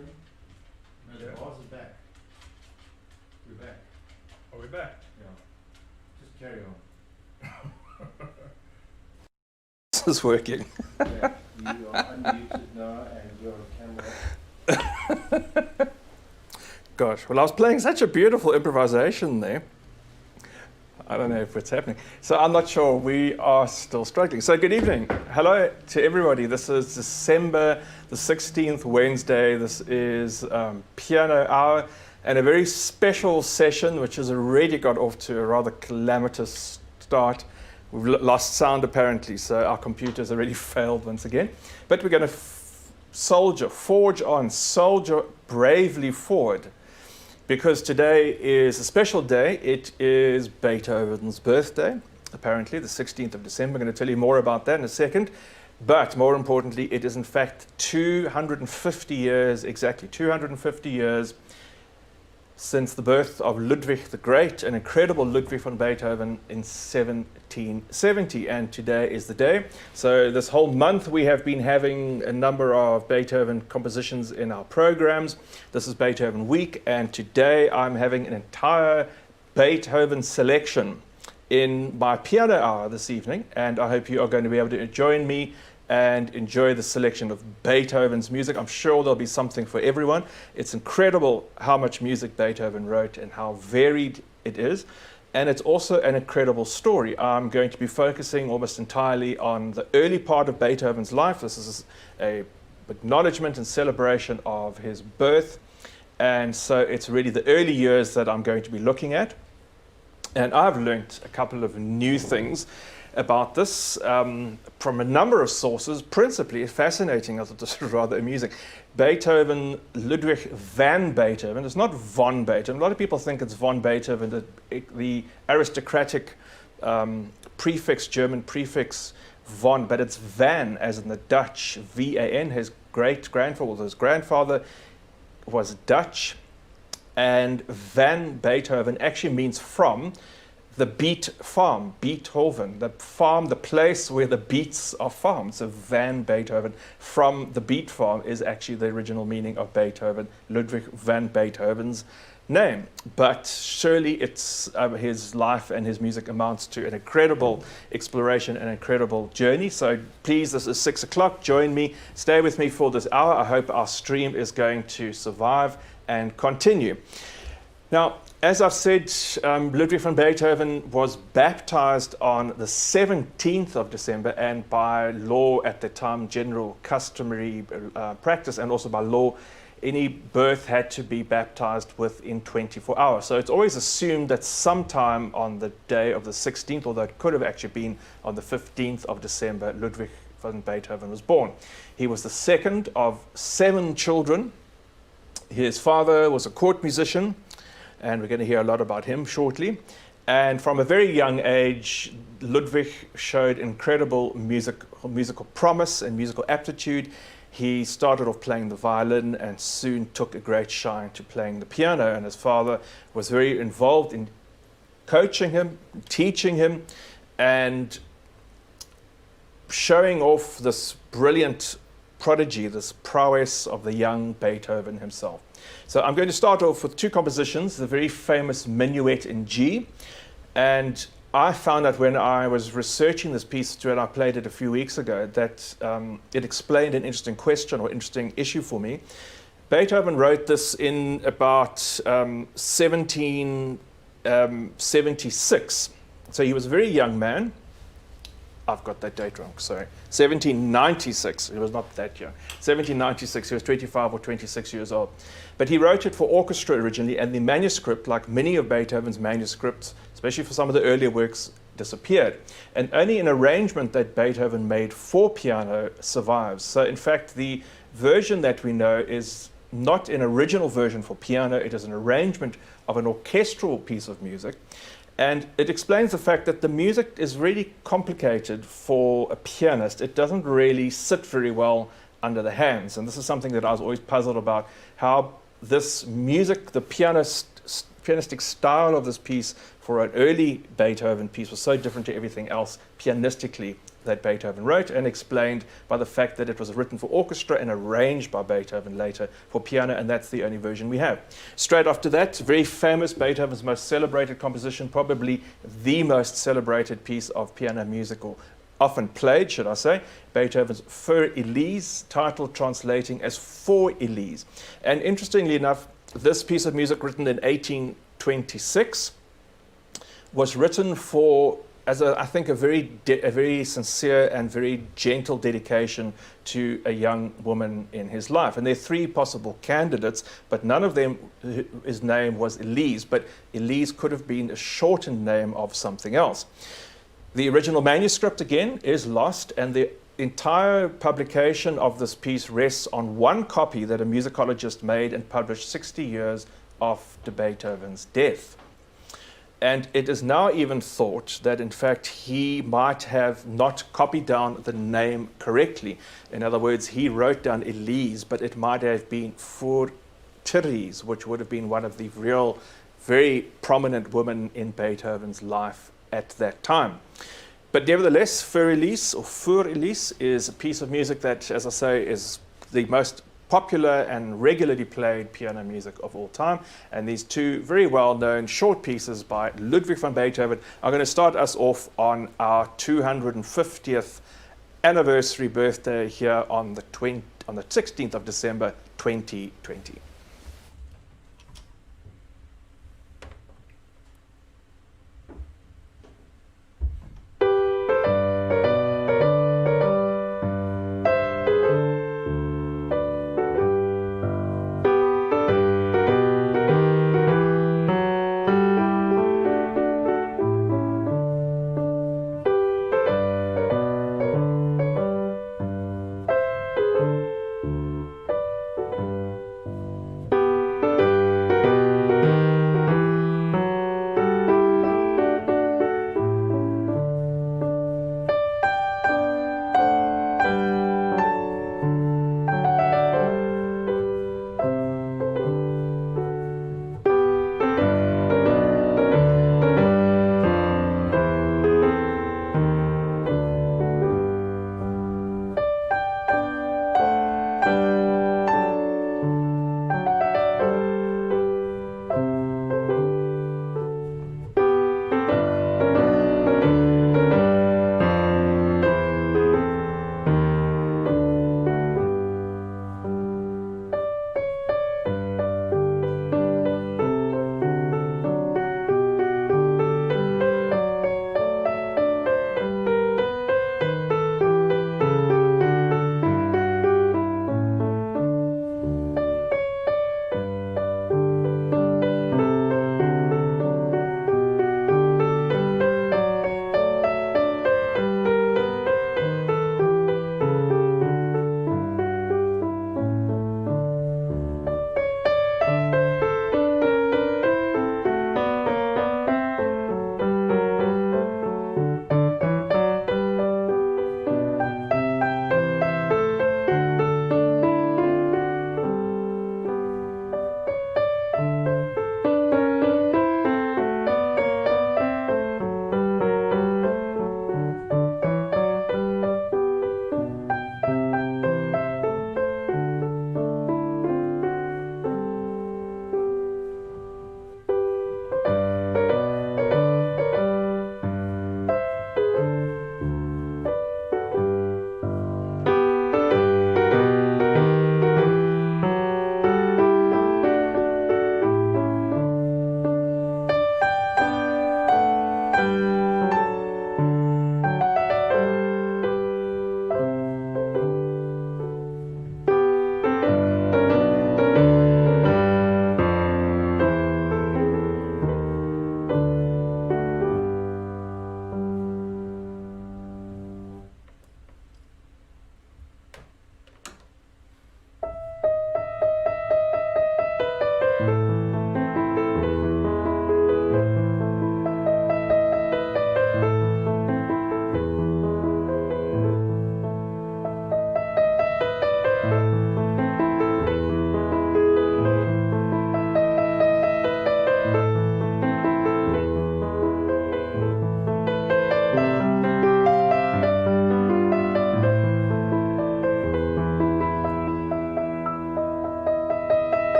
Tim? No, the bars are back. We're back. Are we back? Yeah. Just carry on. This is working. Yeah, you are unmuted now and you're on camera. Gosh, well, I was playing such a beautiful improvisation there. I don't know if it's happening. So I'm not sure. We are still struggling. So good evening. Hello to everybody. This is December the 16th, Wednesday. This is Piano Hour and a very special session, which has already got off to a rather calamitous start. We've lost sound apparently, so our computers already failed once again. But we're going to forge on, soldier bravely forward. Because today is a special day. It is Beethoven's birthday, apparently, the 16th of December. I'm going to tell you more about that in a second. But more importantly, it is in fact 250 years, exactly 250 years since the birth of Ludwig the Great, an incredible Ludwig van Beethoven in 1770. And today is the day. So this whole month we have been having a number of Beethoven compositions in our programs. This is Beethoven Week, and today I'm having an entire Beethoven selection in my piano hour this evening. And I hope you are going to be able to join me and enjoy the selection of Beethoven's music. I'm sure there'll be something for everyone. It's incredible how much music Beethoven wrote and how varied it is. And it's also an incredible story. I'm going to be focusing almost entirely on the early part of Beethoven's life. This is a acknowledgement and celebration of his birth. And so it's really the early years that I'm going to be looking at. And I've learned a couple of new things about this from a number of sources, principally fascinating. I thought this was rather amusing. Beethoven, Ludwig van Beethoven, it's not von Beethoven. A lot of people think it's von Beethoven, the aristocratic prefix, German prefix von, but it's van, as in the Dutch, V-A-N. His great-grandfather, his grandfather was Dutch, and van Beethoven actually means from the beet farm, Beethoven, the farm, the place where the beets are farmed. So van Beethoven, from the beet farm, is actually the original meaning of Beethoven, Ludwig van Beethoven's name. But surely it's his life and his music amounts to an incredible exploration, an incredible journey. So please, this is 6 o'clock. Join me. Stay with me for this hour. I hope our stream is going to survive and continue. Now, as I've said, Ludwig van Beethoven was baptized on the 17th of December, and by law at the time, general customary practice, and also by law, any birth had to be baptized within 24 hours. So it's always assumed that sometime on the day of the 16th, although it could have actually been on the 15th of December, Ludwig van Beethoven was born. He was the second of 7 children. His father was a court musician, and we're going to hear a lot about him shortly. And from a very young age, Ludwig showed incredible musical promise and musical aptitude. He started off playing the violin and soon took a great shine to playing the piano. And his father was very involved in coaching him, teaching him, and showing off this brilliant prodigy, this prowess of the young Beethoven himself. So I'm going to start off with 2 compositions, the very famous Minuet in G. And I found that when I was researching this piece, and I played it a few weeks ago, that it explained an interesting question or interesting issue for me. Beethoven wrote this in about 1776. So he was a very young man. I've got that date wrong, sorry. 1796, he was not that young. 1796, he was 25 or 26 years old. But he wrote it for orchestra originally, and the manuscript, like many of Beethoven's manuscripts, especially for some of the earlier works, disappeared. And only an arrangement that Beethoven made for piano survives. So in fact, the version that we know is not an original version for piano, it is an arrangement of an orchestral piece of music. And it explains the fact that the music is really complicated for a pianist. It doesn't really sit very well under the hands. And this is something that I was always puzzled about, how this music, the pianistic style of this piece for an early Beethoven piece was so different to everything else pianistically that Beethoven wrote, and explained by the fact that it was written for orchestra and arranged by Beethoven later for piano, and that's the only version we have. Straight after that, very famous, Beethoven's most celebrated composition, probably the most celebrated piece of piano music, or often played, should I say, Beethoven's Für Elise, title translating as For Elise. And interestingly enough, this piece of music, written in 1826, was written for, as I think, a very sincere and very gentle dedication to a young woman in his life. And there are three possible candidates, but none of them, his name was Elise, but Elise could have been a shortened name of something else. The original manuscript, again, is lost, and the entire publication of this piece rests on one copy that a musicologist made and published 60 years after Beethoven's death. And it is now even thought that, in fact, he might have not copied down the name correctly. In other words, he wrote down Elise, but it might have been Für Therese, which would have been one of the real, very prominent women in Beethoven's life at that time. But nevertheless, Für Elise, or Für Elise, is a piece of music that, as I say, is the most popular and regularly played piano music of all time. And these two very well-known short pieces by Ludwig van Beethoven are going to start us off on our 250th anniversary birthday here on the 16th of December 2020.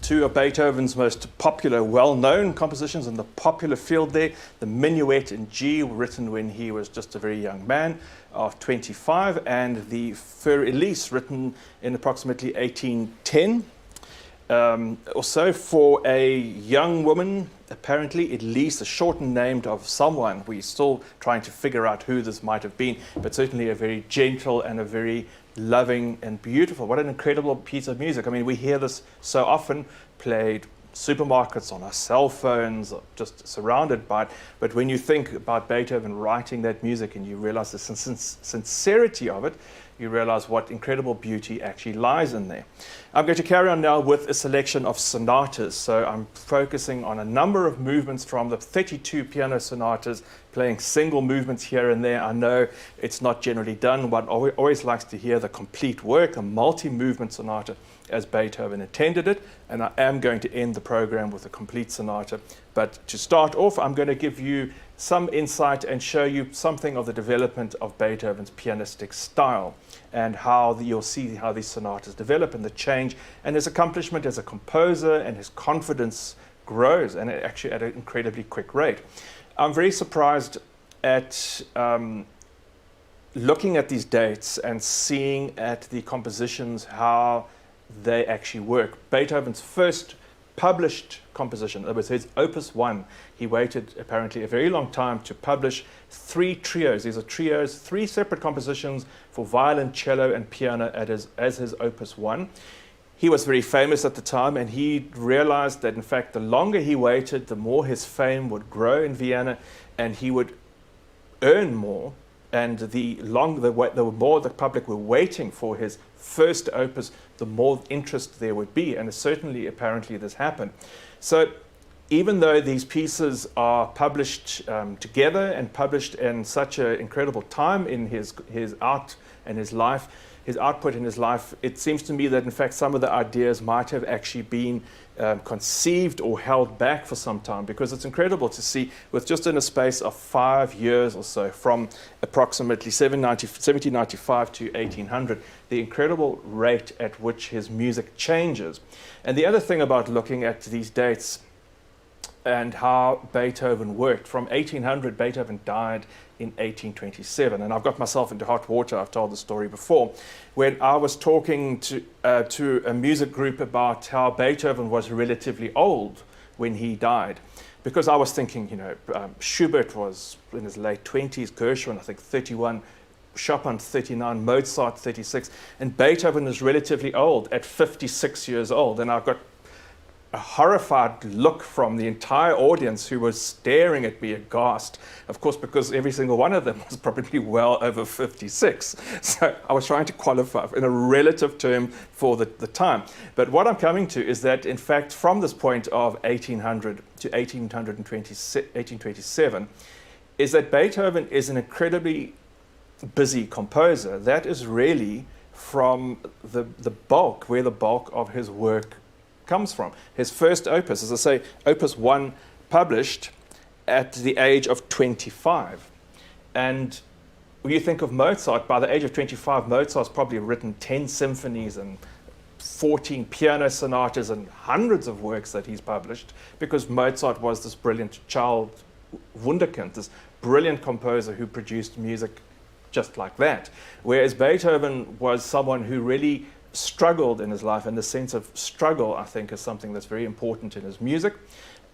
two of Beethoven's most popular, well-known compositions in the popular field there, the Minuet in G, written when he was just a very young man of 25, and the Für Elise, written in approximately 1810. Also for a young woman, apparently Elise, a shortened name of someone. We're still trying to figure out who this might have been, but certainly a very gentle and a very loving and beautiful. What an incredible piece of music. I mean, we hear this so often played supermarkets, on our cell phones, just surrounded by it. But when you think about Beethoven writing that music and you realize the sincerity of it, you realize what incredible beauty actually lies in there. I'm going to carry on now with a selection of sonatas. So I'm focusing on a number of movements from the 32 piano sonatas, playing single movements here and there. I know it's not generally done. One always likes to hear the complete work, a multi-movement sonata as Beethoven intended it, and I am going to end the program with a complete sonata. But to start off, I'm going to give you some insight and show you something of the development of Beethoven's pianistic style and how you'll see how these sonatas develop and the change, and his accomplishment as a composer and his confidence grows, and actually at an incredibly quick rate. I'm very surprised at looking at these dates and seeing at the compositions how they actually work. Beethoven's first published composition, it was his Opus 1. He waited apparently a very long time to publish 3 trios. These are trios, 3 separate compositions for violin, cello, and piano as his Opus 1. He was very famous at the time, and he realized that in fact the longer he waited, the more his fame would grow in Vienna, and he would earn more. And the more the public were waiting for his first opus, the more interest there would be. And certainly, apparently, this happened. So even though these pieces are published together and published in such an incredible time in his art and his life, his output in his life, it seems to me that, in fact, some of the ideas might have actually been conceived or held back for some time, because it's incredible to see, with just in a space of 5 years or so, from approximately 1795 to 1800, the incredible rate at which his music changes. And the other thing about looking at these dates and how Beethoven worked, from 1800, Beethoven died in 1827. And I've got myself into hot water. I've told the story before, when I was talking to a music group about how Beethoven was relatively old when he died. Because I was thinking, Schubert was in his late 20s, Gershwin, I think 31, Chopin 39, Mozart 36, and Beethoven is relatively old at 56 years old. And I've got a horrified look from the entire audience, who was staring at me aghast, of course, because every single one of them was probably well over 56. So I was trying to qualify in a relative term for the time. But what I'm coming to is that, in fact, from this point of 1800 to 1827, is that Beethoven is an incredibly busy composer. That is really from the bulk, where the bulk of his work comes from. His first opus, as I say, Opus 1, published at the age of 25. And when you think of Mozart, by the age of 25, Mozart's probably written 10 symphonies and 14 piano sonatas and hundreds of works that he's published, because Mozart was this brilliant child wunderkind, this brilliant composer who produced music just like that. Whereas Beethoven was someone who really struggled in his life, and the sense of struggle, I think, is something that's very important in his music.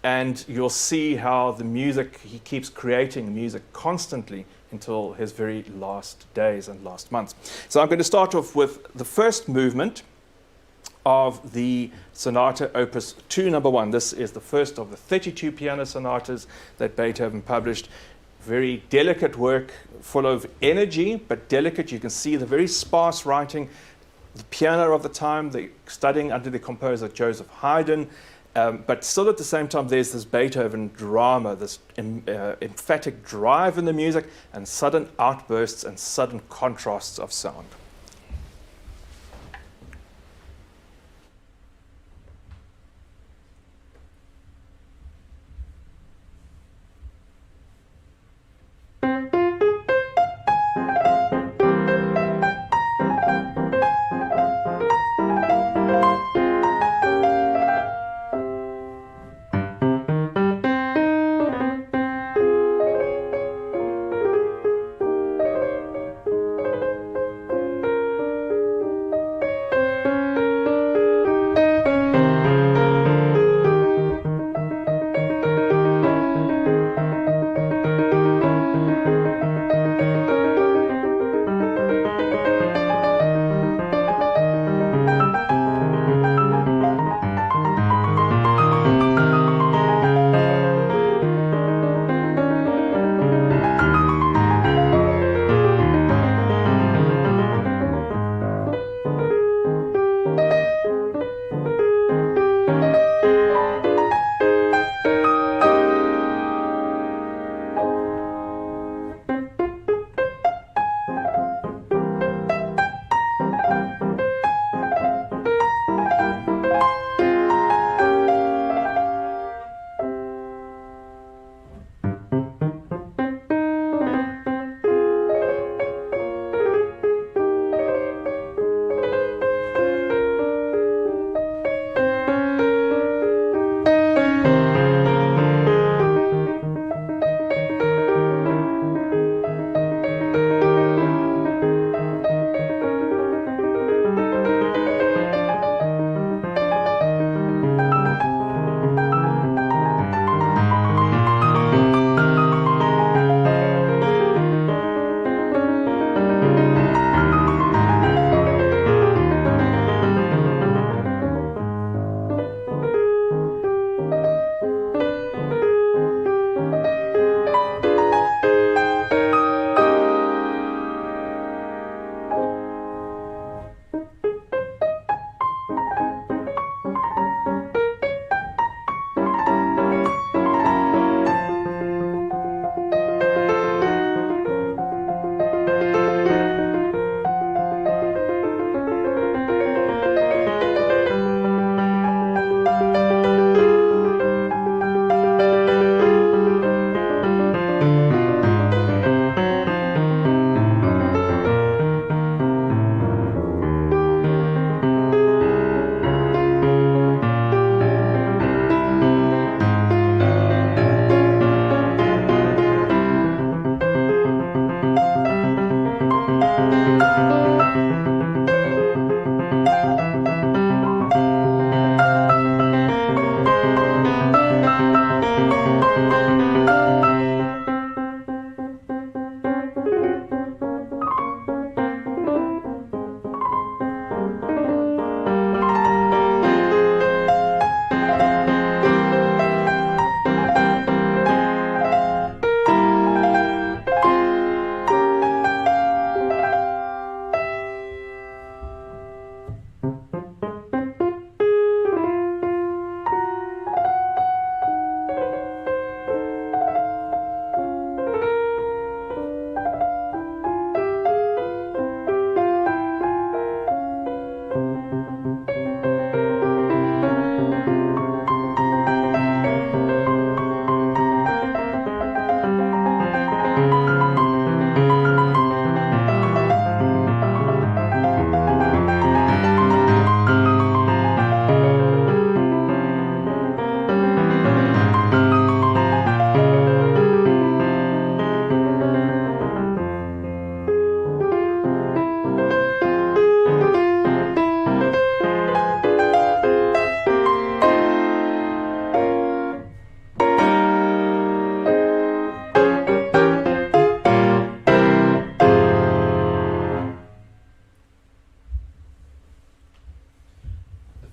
And you'll see how the music, he keeps creating music constantly until his very last days and last months. So I'm going to start off with the first movement of the Sonata Opus 2, number 1. This is the first of the 32 piano sonatas that Beethoven published. Very delicate work, full of energy, but delicate. You can see the very sparse writing. The piano of the time, studying under the composer Joseph Haydn, but still at the same time there's this Beethoven drama, this emphatic drive in the music, and sudden outbursts and sudden contrasts of sound.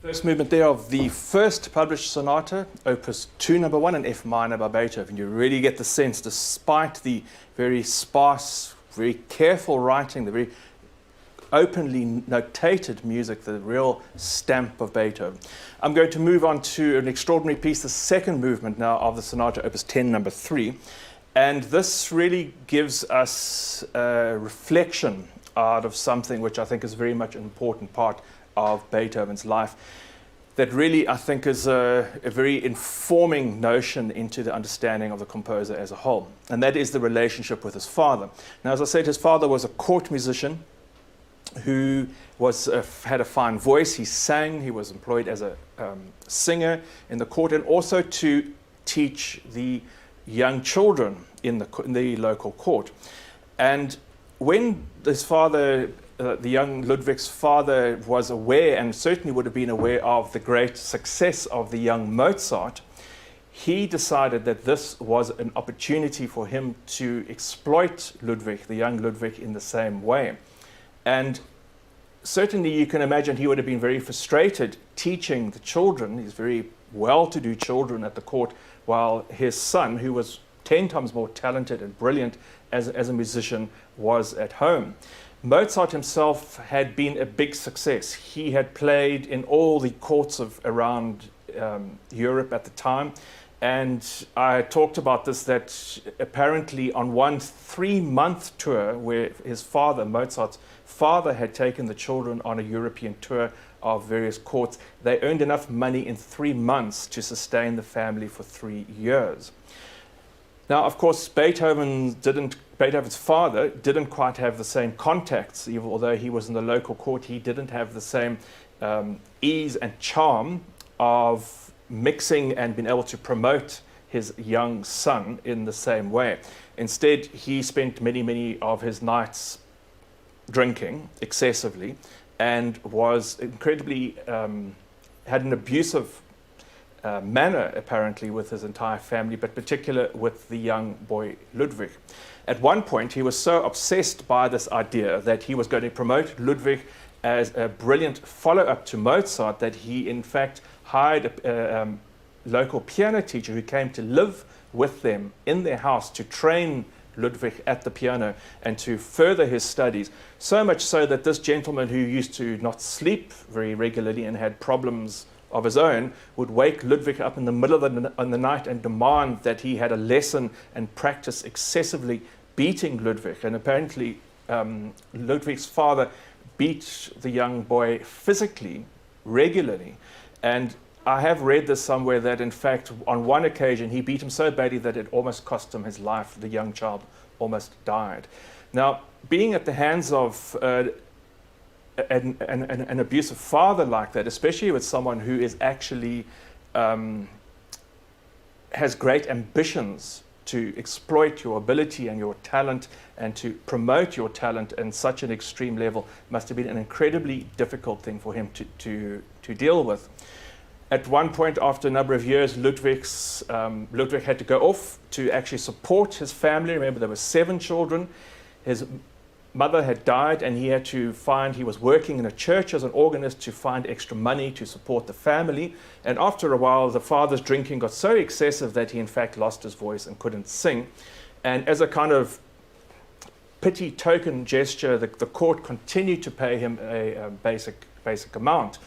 First movement there of the first published sonata, Opus 2, number 1, in F minor by Beethoven. You really get the sense, despite the very sparse, very careful writing, the very openly notated music, the real stamp of Beethoven. I'm going to move on to an extraordinary piece, the second movement now of the sonata, Opus 10, number 3. And this really gives us a reflection out of something which I think is very much an important part of Beethoven's life, that really I think is a very informing notion into the understanding of the composer as a whole, and that is the relationship with his father. Now, as I said, his father was a court musician who had a fine voice. He sang, he was employed as a singer in the court, and also to teach the young children in the local court. And when his father, the young Ludwig's father, was aware, and certainly would have been aware of the great success of the young Mozart, he decided that this was an opportunity for him to exploit Ludwig, the young Ludwig, in the same way. And certainly you can imagine he would have been very frustrated teaching the children, these very well-to-do children at the court, while his son, who was 10 times more talented and brilliant as a musician, was at home. Mozart himself had been a big success. He had played in all the courts around Europe at the time. And I talked about this, that apparently on one 3-month tour where his father, Mozart's father, had taken the children on a European tour of various courts, they earned enough money in 3 months to sustain the family for 3 years. Now, of course, Beethoven's father didn't quite have the same contacts, even although he was in the local court. He didn't have the same ease and charm of mixing and being able to promote his young son in the same way. Instead, he spent many of his nights drinking excessively and was incredibly, had an abusive manner, apparently, with his entire family, but particularly with the young boy Ludwig. At one point, he was so obsessed by this idea that he was going to promote Ludwig as a brilliant follow-up to Mozart that he, in fact, hired a local piano teacher who came to live with them in their house to train Ludwig at the piano and to further his studies. So much so that this gentleman, who used to not sleep very regularly and had problems of his own, would wake Ludwig up in the middle of the night and demand that he had a lesson and practice excessively beating Ludwig. And apparently Ludwig's father beat the young boy physically, regularly. And I have read this somewhere that, in fact, on one occasion he beat him so badly that it almost cost him his life. The young child almost died. Now, being at the hands of an abusive father like that, especially with someone who is actually has great ambitions to exploit your ability and your talent and to promote your talent in such an extreme level must have been an incredibly difficult thing for him to deal with. At one point, after a number of years, Ludwig had to go off to actually support his family. Remember, there were 7 children. His mother had died, and he was working in a church as an organist to find extra money to support the family. And after a while, the father's drinking got so excessive that he in fact lost his voice and couldn't sing. And as a kind of pity token gesture, the court continued to pay him a basic amount.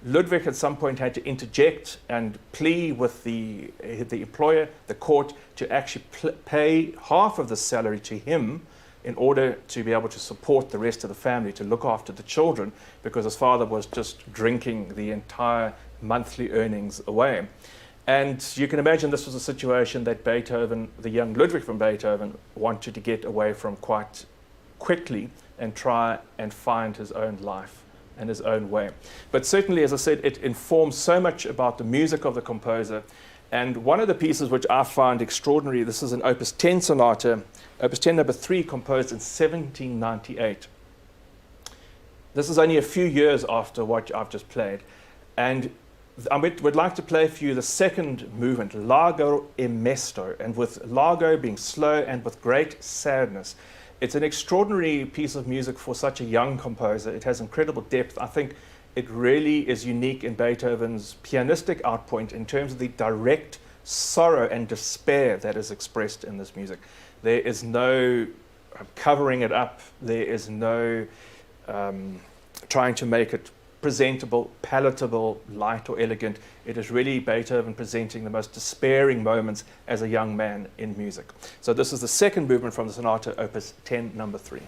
Ludwig at some point had to interject and plea with the employer, the court, to actually pay half of the salary to him in order to be able to support the rest of the family, to look after the children, because his father was just drinking the entire monthly earnings away. And you can imagine this was a situation that Beethoven, the young Ludwig van Beethoven, wanted to get away from quite quickly and try and find his own life and his own way. But certainly, as I said, it informs so much about the music of the composer. And one of the pieces which I find extraordinary, this is an Opus 10 sonata, Opus 10 number 3, composed in 1798. This is only a few years after what I've just played. And I would like to play for you the second movement, Largo e Mesto, and with Largo being slow and with great sadness. It's an extraordinary piece of music for such a young composer. It has incredible depth. I think it really is unique in Beethoven's pianistic outpoint in terms of the direct sorrow and despair that is expressed in this music. There is no covering it up. There is no trying to make it presentable, palatable, light or elegant. It is really Beethoven presenting the most despairing moments as a young man in music. So this is the second movement from the sonata, Opus 10, number 3.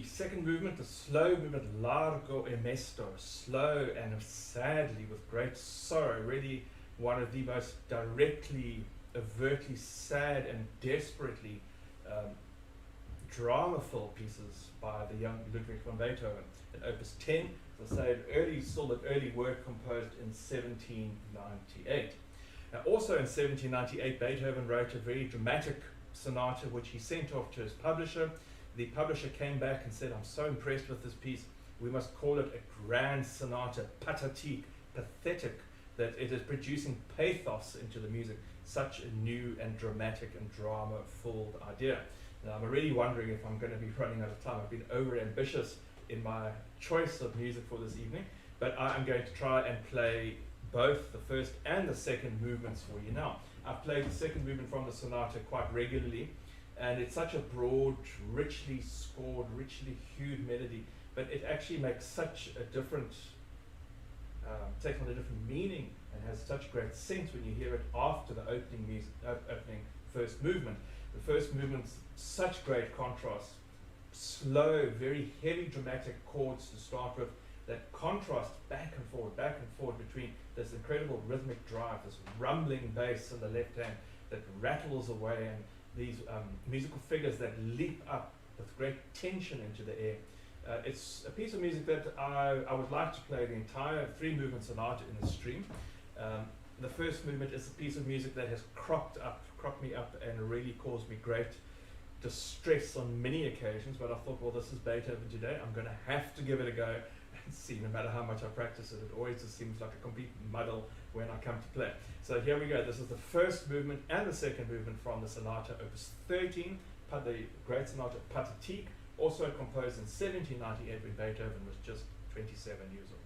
the second movement, the slow movement, largo e mesto, slow and sadly with great sorrow, really one of the most directly, overtly sad and desperately drama-filled pieces by the young Ludwig van Beethoven. At Opus 10, as I say, still an early work composed in 1798. Now, also in 1798, Beethoven wrote a very dramatic sonata which he sent off to his publisher. The publisher came back and said, I'm so impressed with this piece, we must call it a grand sonata, pathétique, pathetic, that it is producing pathos into the music, such a new and dramatic and drama-filled idea. Now, I'm really wondering if I'm going to be running out of time. I've been over-ambitious in my choice of music for this evening, but I'm going to try and play both the first and the second movements for you now. I've played the second movement from the sonata quite regularly, and it's such a broad, richly scored, richly hued melody, but it actually makes such a different, takes on a different meaning and has such great sense when you hear it after the opening first movement. The first movement's such great contrast, slow, very heavy dramatic chords to start with, that contrast back and forward between this incredible rhythmic drive, this rumbling bass in the left hand that rattles away, and these musical figures that leap up with great tension into the air. It's a piece of music that I would like to play the entire three-movement sonata in the stream. The first movement is a piece of music that has cropped me up and really caused me great distress on many occasions, but I thought, well, this is Beethoven today, I'm going to have to give it a go and see. No matter how much I practice it, it always just seems like a complete muddle when I come to play. So here we go. This is the first movement and the second movement from the sonata, opus 13, the great sonata Pathétique, also composed in 1798 when Beethoven was just 27 years old.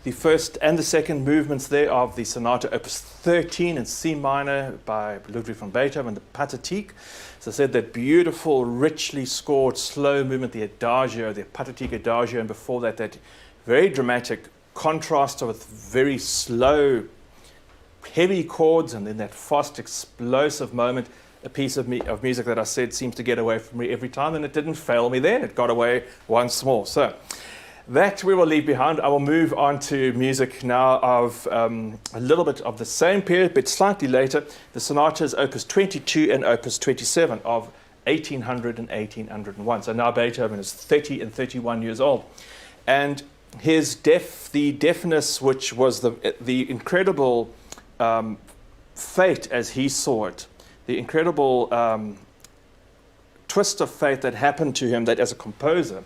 the first and the second movements there of the Sonata Opus 13 in C minor by Ludwig van Beethoven, the Pathétique. As I said, that beautiful, richly scored, slow movement, the Adagio, the Pathétique Adagio, and before that, that very dramatic contrast with very slow, heavy chords, and then that fast, explosive moment, a piece of music that I said seems to get away from me every time, and it didn't fail me then. It got away once more. So that we will leave behind. I will move on to music now of a little bit of the same period, but slightly later. The sonatas Opus 22 and Opus 27 of 1800 and 1801. So now Beethoven is 30 and 31 years old. And his the deafness, which was the incredible fate as he saw it, the incredible twist of fate that happened to him that as a composer,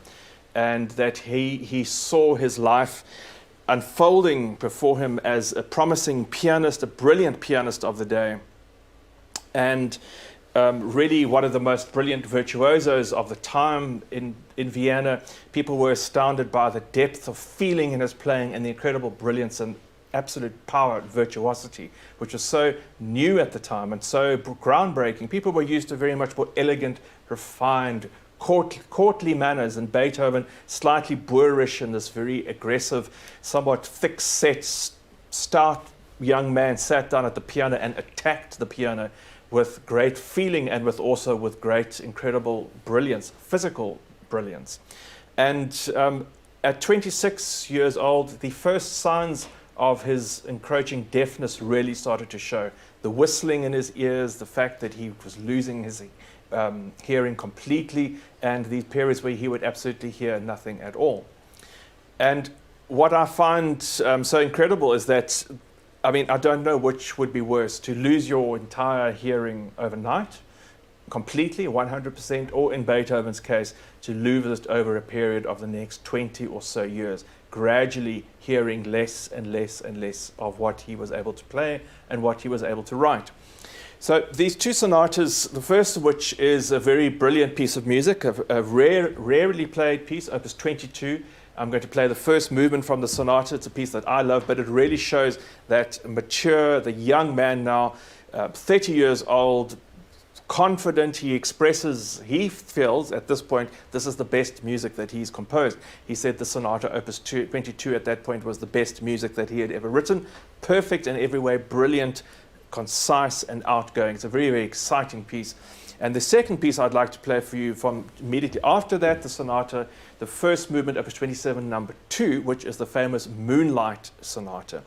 and that he saw his life unfolding before him as a promising pianist, a brilliant pianist of the day, and really one of the most brilliant virtuosos of the time in Vienna. People were astounded by the depth of feeling in his playing and the incredible brilliance and absolute power and virtuosity, which was so new at the time and so groundbreaking. People were used to very much more elegant, refined, courtly manners, and Beethoven slightly boorish in this very aggressive, somewhat thick-set, stout young man sat down at the piano and attacked the piano with great feeling and also with great, incredible brilliance, physical brilliance. And at 26 years old, the first signs of his encroaching deafness really started to show. The whistling in his ears, the fact that he was losing his hearing completely, and these periods where he would absolutely hear nothing at all. And what I find so incredible is that, I mean, I don't know which would be worse, to lose your entire hearing overnight, completely, 100%, or in Beethoven's case, to lose it over a period of the next 20 or so years, gradually hearing less and less and less of what he was able to play and what he was able to write. So these two sonatas, the first of which is a very brilliant piece of music, a rarely played piece, Opus 22. I'm going to play the first movement from the sonata. It's a piece that I love, but it really shows that mature, the young man now, 30 years old, confident. He feels at this point, this is the best music that he's composed. He said the Sonata Opus 22 at that point was the best music that he had ever written. Perfect in every way, brilliant, concise and outgoing. It's a very, very exciting piece. And the second piece I'd like to play for you from immediately after that, the sonata, the first movement, Opus 27, number 2, which is the famous Moonlight Sonata.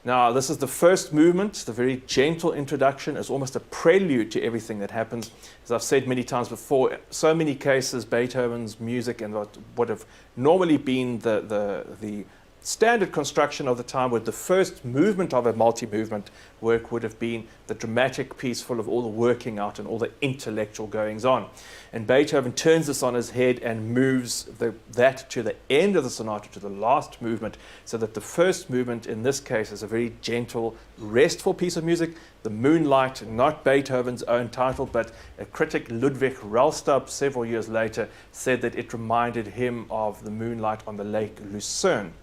Now, this is the first movement, the very gentle introduction. It's almost a prelude to everything that happens. As I've said many times before, so many cases, Beethoven's music and what would have normally been the standard construction of the time, with the first movement of a multi-movement work would have been the dramatic piece full of all the working out and all the intellectual goings on. And Beethoven turns this on his head and moves that to the end of the sonata, to the last movement, so that the first movement in this case is a very gentle, restful piece of music. The Moonlight, not Beethoven's own title, but a critic, Ludwig Rellstab, several years later, said that it reminded him of the moonlight on the Lake Lucerne.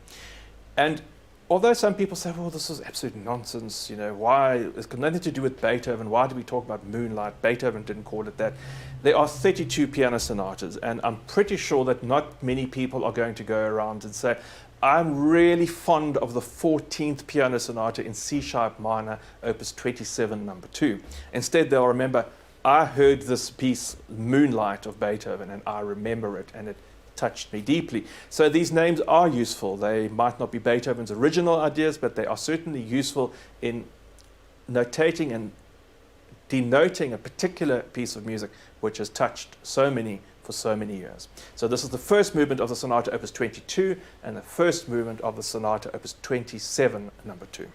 And although some people say, well, this is absolute nonsense, why? It's got nothing to do with Beethoven. Why do we talk about moonlight? Beethoven didn't call it that. There are 32 piano sonatas, and I'm pretty sure that not many people are going to go around and say, I'm really fond of the 14th piano sonata in C-sharp minor, Opus 27, number 2. Instead, they'll remember, I heard this piece, Moonlight, of Beethoven, and I remember it, and it touched me deeply. So these names are useful. They might not be Beethoven's original ideas, but they are certainly useful in notating and denoting a particular piece of music which has touched so many for so many years. So this is the first movement of the Sonata Opus 22 and the first movement of the Sonata Opus 27, number 2.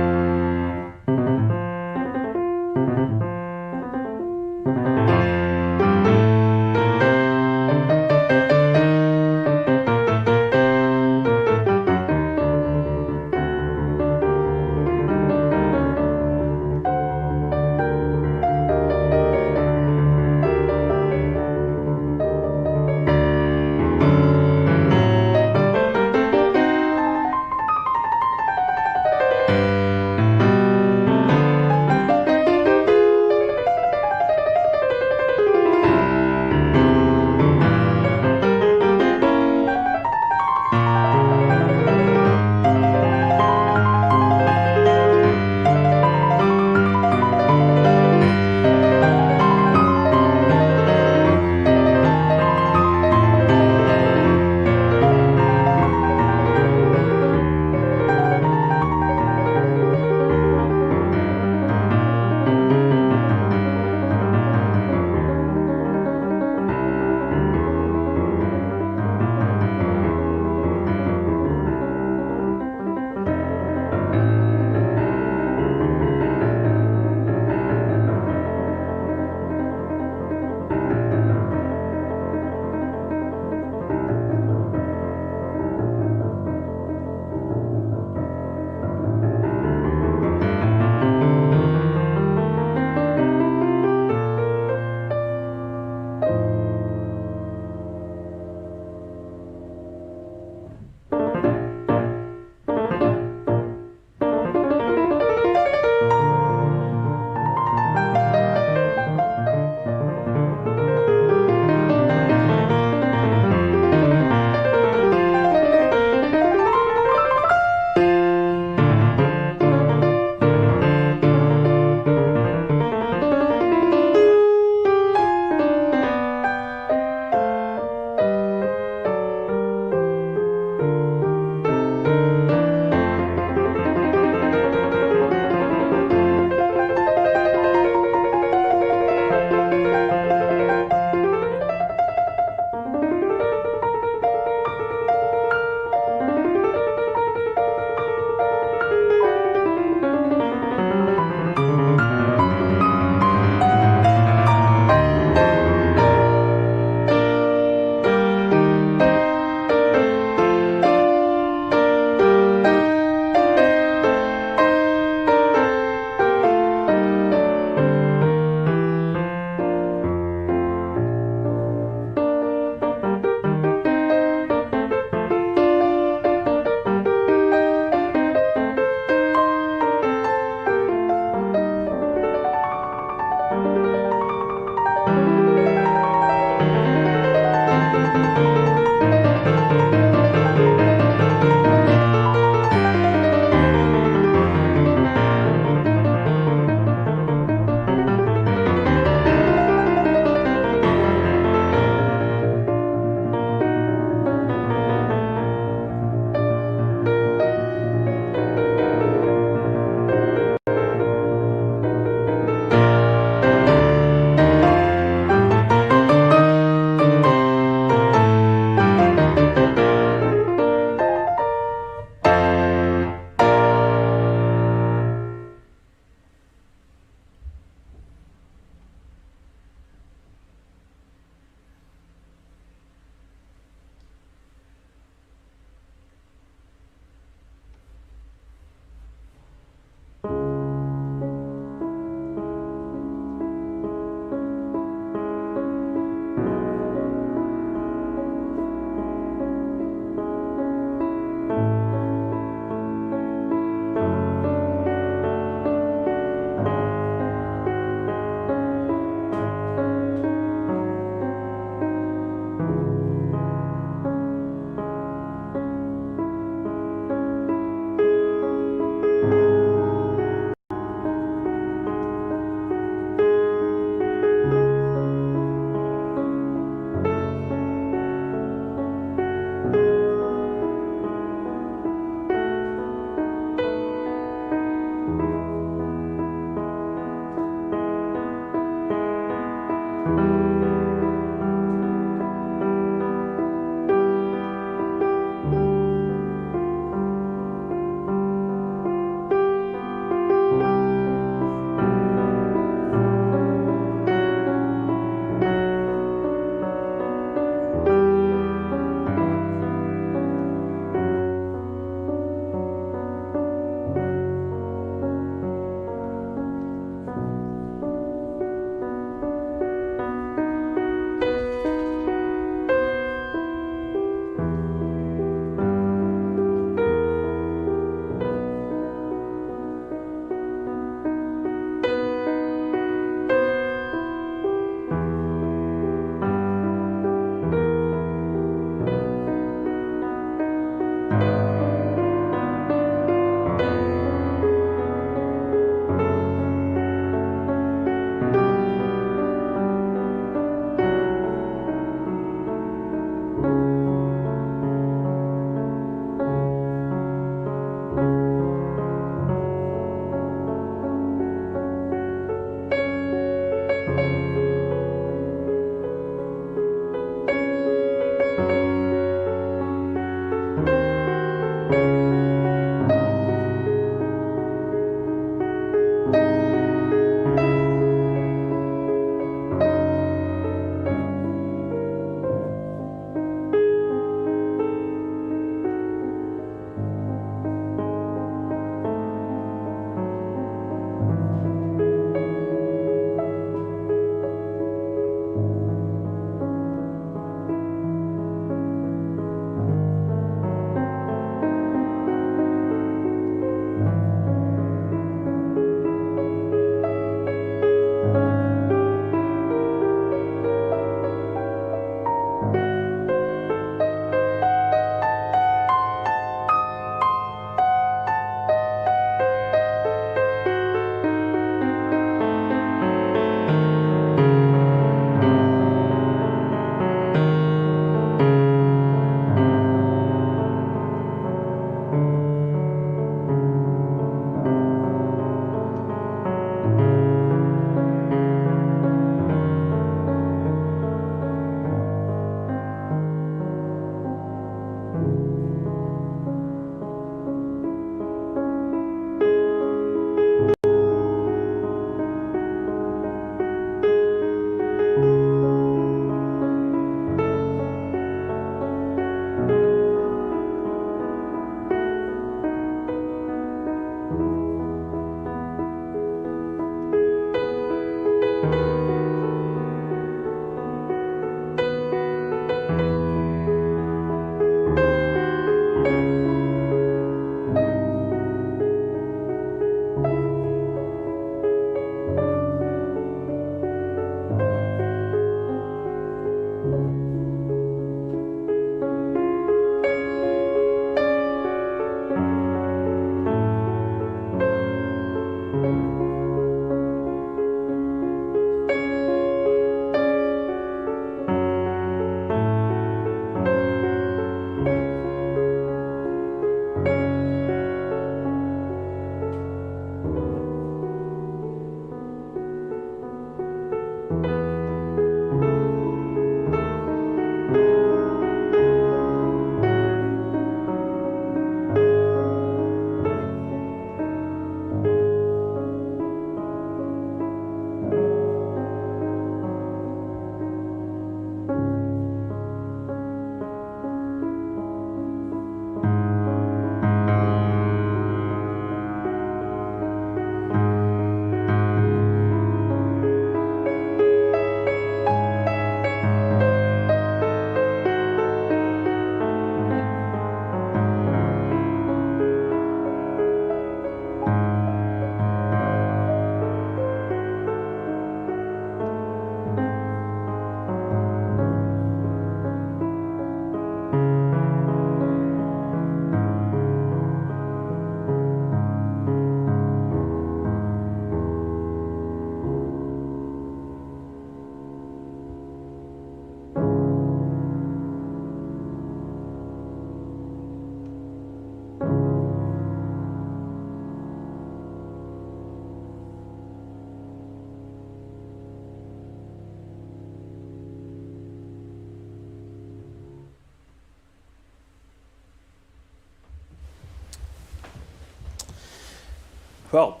Well,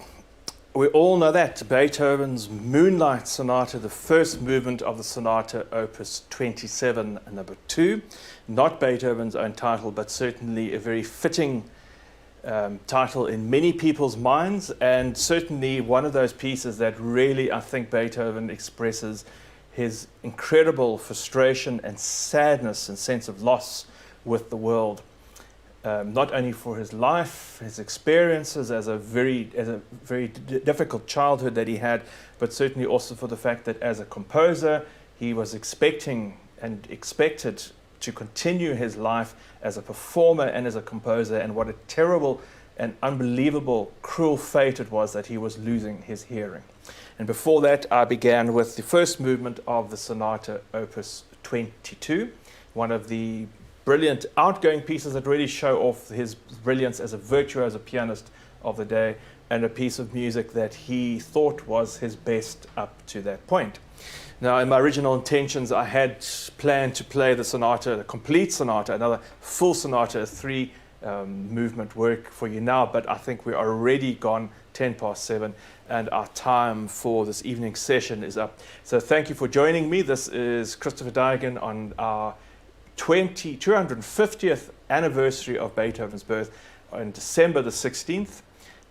we all know that Beethoven's Moonlight Sonata, the first movement of the sonata, opus 27, number 2, not Beethoven's own title, but certainly a very fitting title in many people's minds, and certainly one of those pieces that really, I think, Beethoven expresses his incredible frustration and sadness and sense of loss with the world. Not only for his life, his experiences as a very difficult childhood that he had, but certainly also for the fact that as a composer, he was expecting and expected to continue his life as a performer and as a composer, and what a terrible and unbelievable, cruel fate it was that he was losing his hearing. And before that, I began with the first movement of the Sonata, opus 22, one of the brilliant outgoing pieces that really show off his brilliance as a virtuoso pianist of the day, and a piece of music that he thought was his best up to that point. Now, in my original intentions, I had planned to play the sonata, the complete sonata, another full sonata, a 3 movement work for you now, but I think we're already gone 10 past 7 and our time for this evening session is up. So thank you for joining me. This is Christopher Duigan on our 250th anniversary of Beethoven's birth on December the 16th.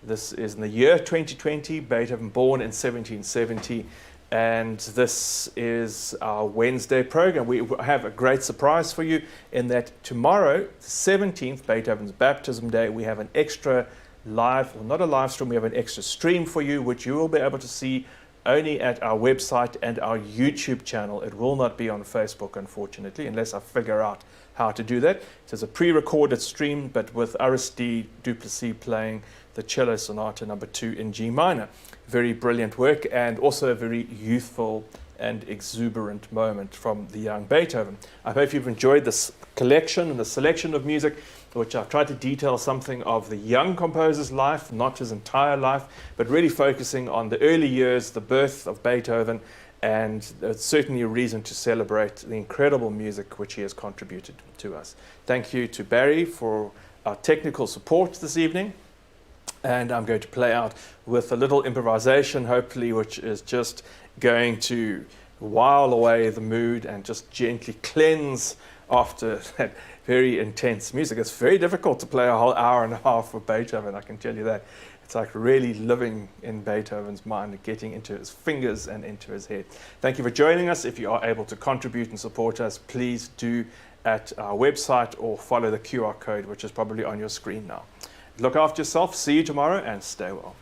This is in the year 2020, Beethoven born in 1770, and this is our Wednesday program. We have a great surprise for you in that tomorrow, 17th, Beethoven's baptism day, we have an extra live, well, not a live stream, we have an extra stream for you, which you will be able to see only at our website and our YouTube channel. It will not be on Facebook, unfortunately, unless I figure out how to do that. So it's a pre-recorded stream, but with Aristide Duplessis playing the cello Sonata number 2 in G minor. Very brilliant work, and also a very youthful and exuberant moment from the young Beethoven. I hope you've enjoyed this collection and the selection of music, which I've tried to detail something of the young composer's life, not his entire life, but really focusing on the early years, the birth of Beethoven, and it's certainly a reason to celebrate the incredible music which he has contributed to us. Thank you to Barry for our technical support this evening. And I'm going to play out with a little improvisation, hopefully, which is just going to while away the mood and just gently cleanse after that very intense music. It's very difficult to play a whole hour and a half of Beethoven, I can tell you that. It's like really living in Beethoven's mind and getting into his fingers and into his head. Thank you for joining us. If you are able to contribute and support us, please do at our website or follow the QR code, which is probably on your screen now. Look after yourself. See you tomorrow and stay well.